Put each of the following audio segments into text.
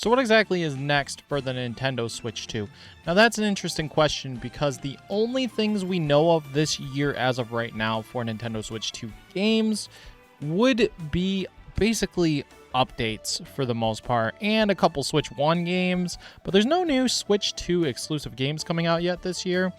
So what exactly is next for the Nintendo Switch 2? Now that's an interesting question because the only things we know of this year as of right now for Nintendo Switch 2 games would be basically updates for the most part and a couple Switch 1 games, but there's no new Switch 2 exclusive games coming out yet this year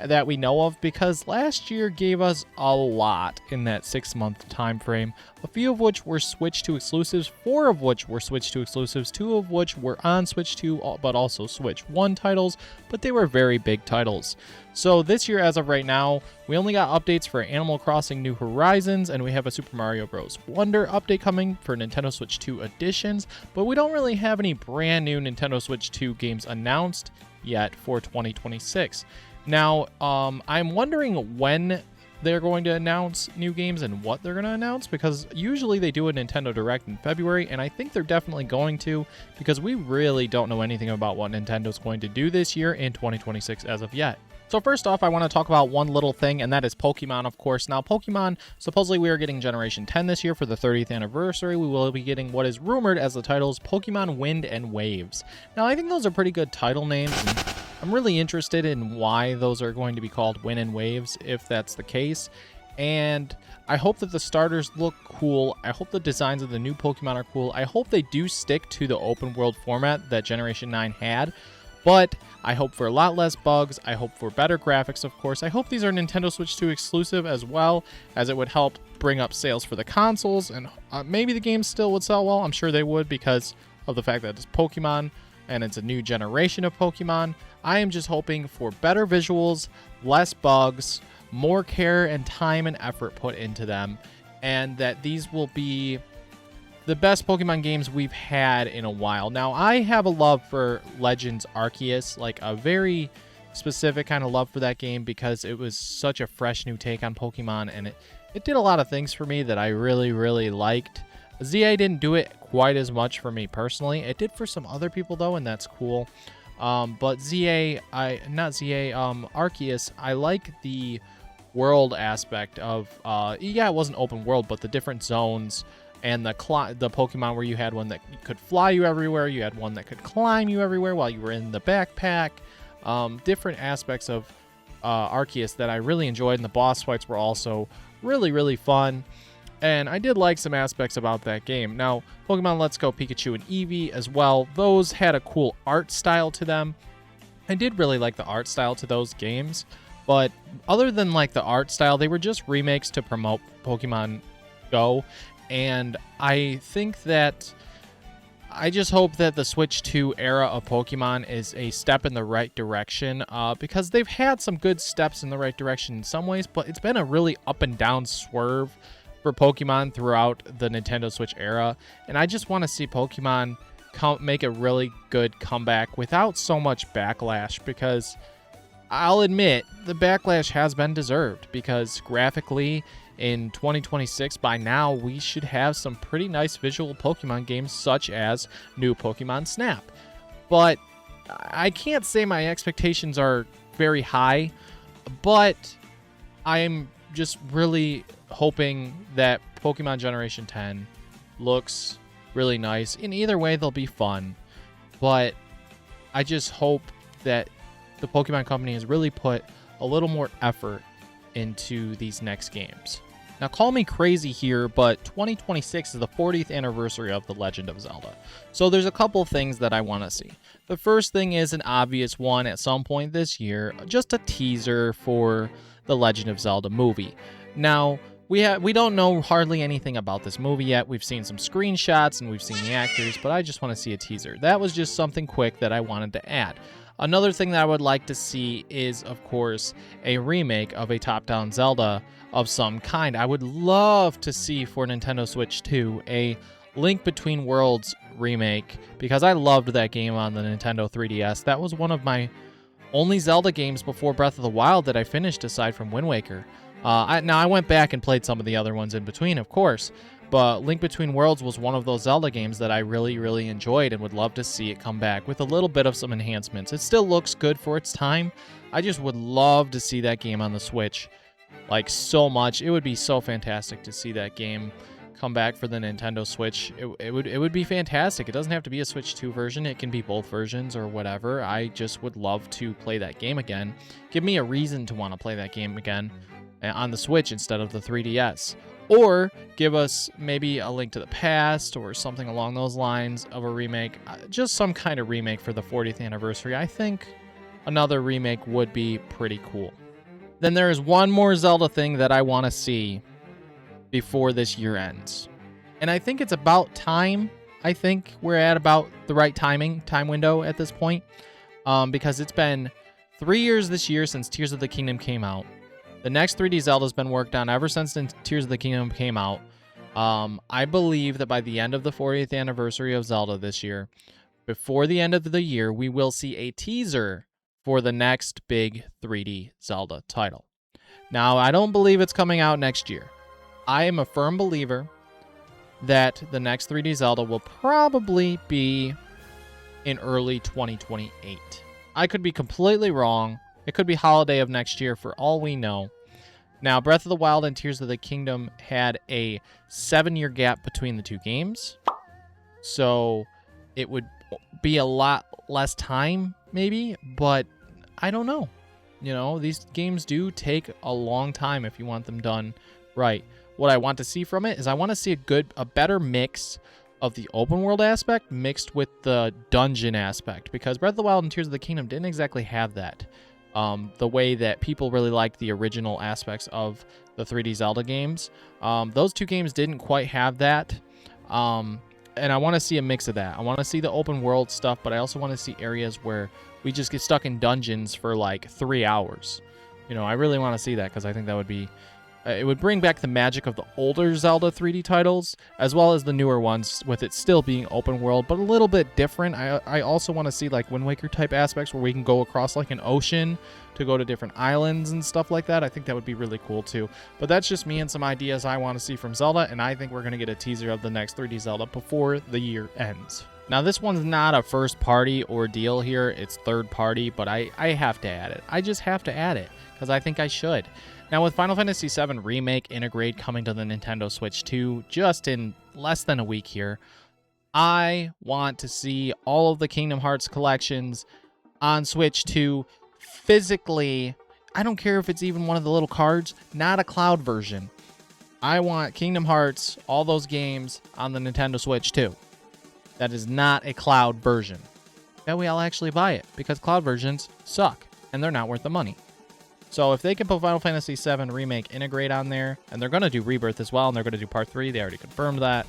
that we know of because last year gave us a lot in that 6-month time frame, a few of which were Switch 2 exclusives, 4 of which were Switch 2 exclusives, 2 of which were on Switch 2 but also Switch 1 titles, but they were very big titles. So this year as of right now, we only got updates for Animal Crossing New Horizons, and we have a Super Mario Bros. Wonder update coming for Nintendo Switch 2 editions, but we don't really have any brand new Nintendo Switch 2 games announced yet for 2026. Now, I'm wondering when they're going to announce new games and what they're going to announce, because usually they do a Nintendo Direct in February, and I think they're definitely going to, because we really don't know anything about what Nintendo's going to do this year in 2026 as of yet. So first off, I want to talk about one little thing, and that is Pokemon, of course. Now, Pokemon, supposedly we are getting Generation 10 this year for the 30th anniversary. We will be getting what is rumored as the titles Pokemon Wind and Waves. Now, I think those are pretty good title names, and I'm really interested in why those are going to be called Wind and Waves, if that's the case. And I hope that the starters look cool. I hope the designs of the new Pokemon are cool. I hope they do stick to the open world format that Generation 9 had. But I hope for a lot less bugs. I hope for better graphics, of course. I hope these are Nintendo Switch 2 exclusive as well, as it would help bring up sales for the consoles. And maybe the games still would sell well. I'm sure they would because of the fact that it's Pokemon and it's a new generation of Pokemon. I am just hoping for better visuals, less bugs, more care and time and effort put into them, and that these will be the best Pokemon games we've had in a while. Now, I have a love for Legends Arceus, like a very specific kind of love for that game because it was such a fresh new take on Pokemon, and it did a lot of things for me that I really, really liked. ZA didn't do it quite as much for me personally. It did for some other people though, and that's cool. But Arceus, I like the world aspect of, yeah, it wasn't open world, but the different zones and the Pokemon where you had one that could fly you everywhere, you had one that could climb you everywhere while you were in the backpack. Different aspects of Arceus that I really enjoyed, and the boss fights were also really, really fun. And I did like some aspects about that game. Now, Pokemon Let's Go Pikachu and Eevee as well, those had a cool art style to them. I did really like the art style to those games, but other than like the art style, they were just remakes to promote Pokemon Go. And I think that I just hope that the Switch 2 era of Pokemon is a step in the right direction, because they've had some good steps in the right direction in some ways, but it's been a really up and down swerve for Pokemon throughout the Nintendo Switch era. And I just want to see Pokemon make a really good comeback without so much backlash, because I'll admit the backlash has been deserved, because graphically in 2026, by now, we should have some pretty nice visual Pokemon games, such as new Pokemon Snap. But I can't say my expectations are very high, but I'm just really hoping that Pokemon Generation 10 looks really nice. In either way, they'll be fun. But I just hope that the Pokemon Company has really put a little more effort into these next games. Now, call me crazy here, but 2026 is the 40th anniversary of The Legend of Zelda. So there's a couple things that I want to see. The first thing is an obvious one at some point this year, just a teaser for The Legend of Zelda movie. Now, we don't know hardly anything about this movie yet. We've seen some screenshots and we've seen the actors, but I just want to see a teaser. That was just something quick that I wanted to add. Another thing that I would like to see is, of course, a remake of a top-down Zelda of some kind. I would love to see for Nintendo Switch 2 a Link Between Worlds remake, because I loved that game on the Nintendo 3DS. That was one of my only Zelda games before Breath of the Wild that I finished aside from Wind Waker. Now, I went back and played some of the other ones in between, of course, but Link Between Worlds was one of those Zelda games that I really, really enjoyed and would love to see it come back with a little bit of some enhancements. It still looks good for its time. I just would love to see that game on the Switch, like, so much. It would be so fantastic to see that game come back for the Nintendo Switch, it would be fantastic. It doesn't have to be a Switch 2 version. It can be both versions or whatever. I just would love to play that game again. Give me a reason to want to play that game again on the Switch instead of the 3DS. Or give us maybe a Link to the Past or something along those lines of a remake. Just some kind of remake for the 40th anniversary. I think another remake would be pretty cool. Then there is one more Zelda thing that I want to see before this year ends. And I think it's about time. I think we're at about the right time window at this point. Because it's been 3 years this year since Tears of the Kingdom came out. The next 3D Zelda's been worked on ever since Tears of the Kingdom came out. I believe that by the end of the 40th anniversary of Zelda this year, before the end of the year, we will see a teaser for the next big 3D Zelda title. Now, I don't believe it's coming out next year. I am a firm believer that the next 3D Zelda will probably be in early 2028. I could be completely wrong. It could be holiday of next year for all we know. Now, Breath of the Wild and Tears of the Kingdom had a 7-year gap between the two games. So it would be a lot less time, maybe, but I don't know. You know, these games do take a long time if you want them done right. What I want to see from it is I want to see a better mix of the open world aspect mixed with the dungeon aspect, because Breath of the Wild and Tears of the Kingdom didn't exactly have that. The way that people really liked the original aspects of the 3D Zelda games. Those two games didn't quite have that. And I want to see a mix of that. I want to see the open world stuff, but I also want to see areas where we just get stuck in dungeons for like 3 hours. You know, I really want to see that because I think that would be... it would bring back the magic of the older Zelda 3D titles, as well as the newer ones, with it still being open world, but a little bit different. I also want to see like Wind Waker type aspects where we can go across like an ocean to go to different islands and stuff like that. I think that would be really cool too. But that's just me and some ideas I want to see from Zelda, and I think we're going to get a teaser of the next 3D Zelda before the year ends. Now, this one's not a first-party ordeal here. It's third-party, but I have to add it. I just have to add it because I think I should. Now, with Final Fantasy VII Remake Intergrade coming to the Nintendo Switch 2 just in less than a week here, I want to see all of the Kingdom Hearts collections on Switch 2 physically. I don't care if it's even one of the little cards, not a cloud version. I want Kingdom Hearts, all those games on the Nintendo Switch 2. That is not a cloud version. That way I'll actually buy it, because cloud versions suck, and they're not worth the money. So if they can put Final Fantasy VII Remake Integrate on there, and they're going to do Rebirth as well, and they're going to do Part 3, they already confirmed that,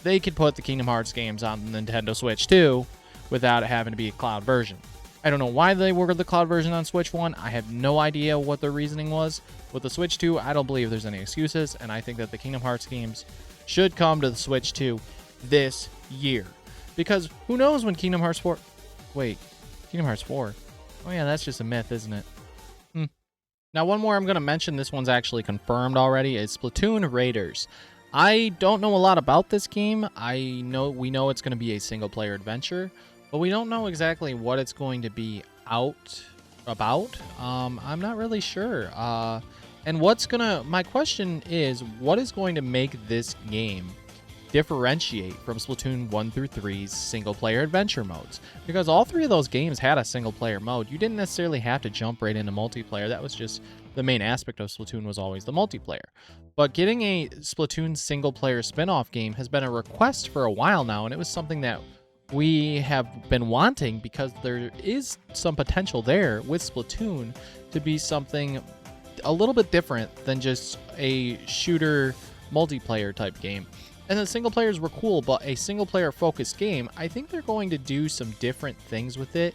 they could put the Kingdom Hearts games on the Nintendo Switch 2 without it having to be a cloud version. I don't know why they were the cloud version on Switch 1. I have no idea what their reasoning was. With the Switch 2, I don't believe there's any excuses, and I think that the Kingdom Hearts games should come to the Switch 2 this year. Because who knows when Kingdom Hearts 4... Wait, Kingdom Hearts 4? Oh yeah, that's just a myth, isn't it? Now, one more I'm going to mention, this one's actually confirmed already, is Splatoon Raiders. I don't know a lot about this game. We know it's going to be a single-player adventure, but we don't know exactly what it's going to be about. I'm not really sure. And my question is, what is going to make this game differentiate from Splatoon 1 through 3's single-player adventure modes? Because all three of those games had a single-player mode. You didn't necessarily have to jump right into multiplayer. That was just the main aspect of Splatoon, was always the multiplayer. But getting a Splatoon single-player spin-off game has been a request for a while now, and it was something that we have been wanting because there is some potential there with Splatoon to be something a little bit different than just a shooter multiplayer type game. And the single players were cool, but a single player focused game, I think they're going to do some different things with it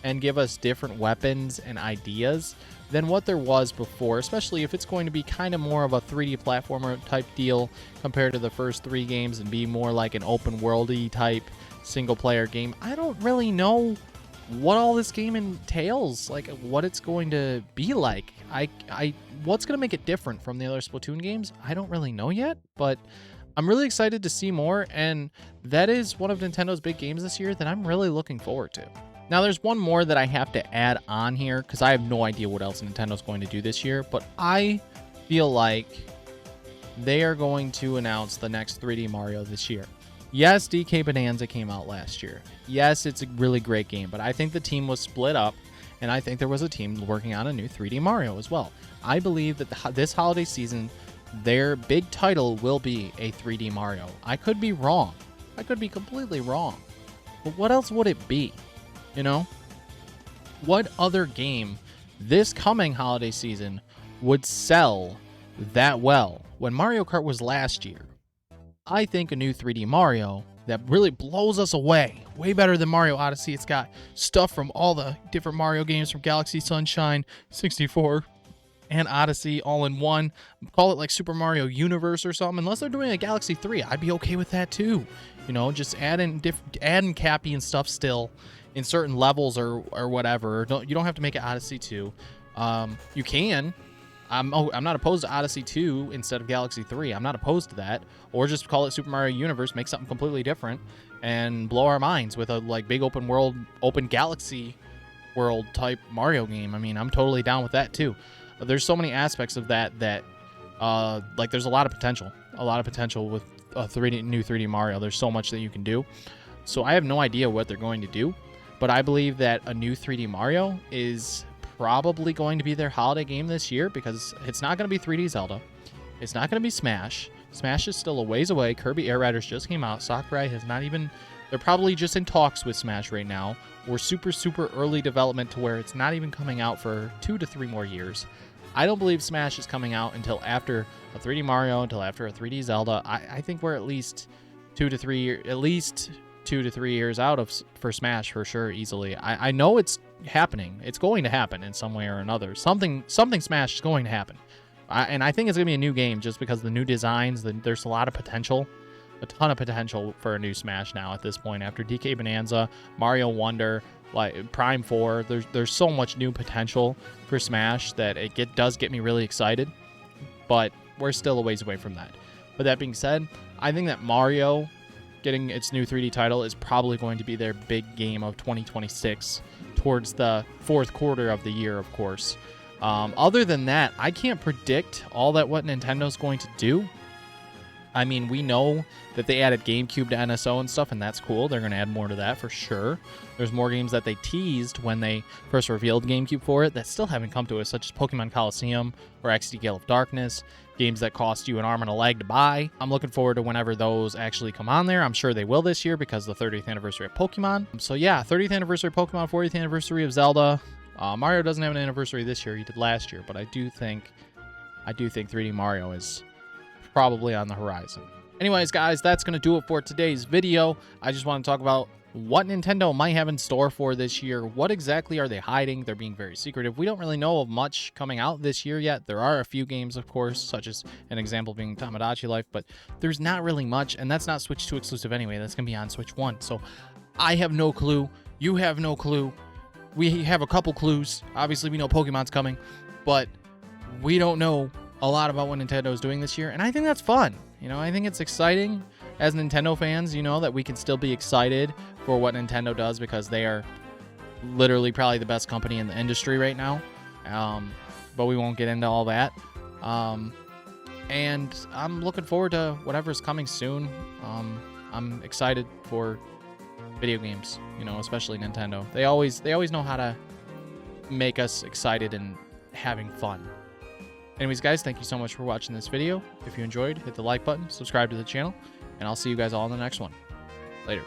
and give us different weapons and ideas than what there was before, especially if it's going to be kind of more of a 3D platformer type deal compared to the first 3 games and be more like an open worldy type single player game. I don't really know what all this game entails, like what it's going to be like. What's going to make it different from the other Splatoon games? I don't really know yet, but I'm really excited to see more, and that is one of Nintendo's big games this year that I'm really looking forward to. Now, there's one more that I have to add on here because I have no idea what else Nintendo's going to do this year, but I feel like they are going to announce the next 3D Mario this year. Yes, DK Bonanza came out last year. Yes, it's a really great game, but I think the team was split up, and I think there was a team working on a new 3D Mario as well. I believe that this holiday season, their big title will be a 3D Mario. I could be wrong. I could be completely wrong. But what else would it be? You know? What other game this coming holiday season would sell that well when Mario Kart was last year? I think a new 3D Mario that really blows us away, way better than Mario Odyssey. It's got stuff from all the different Mario games from Galaxy, Sunshine, 64, and Odyssey all in one. Call it like Super Mario Universe or something. Unless they're doing a Galaxy 3, I'd be okay with that too. You know, just add in Cappy and stuff still in certain levels or whatever. You don't have to make it Odyssey 2. You can. I'm not opposed to Odyssey 2 instead of Galaxy 3. I'm not opposed to that. Or just call it Super Mario Universe, make something completely different, and blow our minds with a like big open world, open galaxy world type Mario game. I mean, I'm totally down with that too. There's so many aspects of that like there's a lot of potential with a new 3D Mario. There's so much that you can do. So I have no idea what they're going to do, but I believe that a new 3D Mario is probably going to be their holiday game this year, because it's not going to be 3D Zelda. It's not going to be Smash. Smash is still a ways away. Kirby Air Riders just came out. Sakurai has not even... They're probably just in talks with Smash right now. We're super, super early development to where it's not even coming out for 2 to 3 more years. I don't believe Smash is coming out until after a 3D Mario, until after a 3D Zelda. I think we're at least 2 to 3 years out for Smash for sure, easily. I know it's happening. It's going to happen in some way or another. Something Smash is going to happen. And I think it's going to be a new game just because the new designs, there's a lot of potential, a ton of potential for a new Smash now at this point. After DK Bonanza, Mario Wonder, like Prime 4, there's so much new potential for Smash that it does get me really excited, but we're still a ways away from that. But that being said, I think that Mario getting its new 3D title is probably going to be their big game of 2026 towards the fourth quarter of the year, of course. Other than that, I can't predict all that what Nintendo's going to do. I mean, we know that they added GameCube to NSO and stuff, and that's cool. They're going to add more to that for sure. There's more games that they teased when they first revealed GameCube for it that still haven't come to us, such as Pokemon Coliseum or XD Gale of Darkness, games that cost you an arm and a leg to buy. I'm looking forward to whenever those actually come on there. I'm sure they will this year because of the 30th anniversary of Pokemon. So yeah, 30th anniversary of Pokemon, 40th anniversary of Zelda. Mario doesn't have an anniversary this year. He did last year, but I do think 3D Mario is probably on the horizon. Anyways, guys, that's going to do it for today's video. I just want to talk about what Nintendo might have in store for this year. What exactly are they hiding? They're being very secretive. We don't really know of much coming out this year yet. There are a few games, of course, such as an example being Tomodachi Life, but there's not really much, and that's not Switch 2 exclusive anyway. That's going to be on Switch 1. So I have no clue. You have no clue. We have a couple clues. Obviously, we know Pokemon's coming, but we don't know a lot about what Nintendo is doing this year, and I think that's fun. You know, I think it's exciting as Nintendo fans, you know, that we can still be excited for what Nintendo does, because they are literally probably the best company in the industry right now. But we won't get into all that. And I'm looking forward to whatever's coming soon. I'm excited for video games, you know, especially Nintendo. They always know how to make us excited and having fun. Anyways, guys, thank you so much for watching this video. If you enjoyed, hit the like button, subscribe to the channel, and I'll see you guys all in the next one. Later.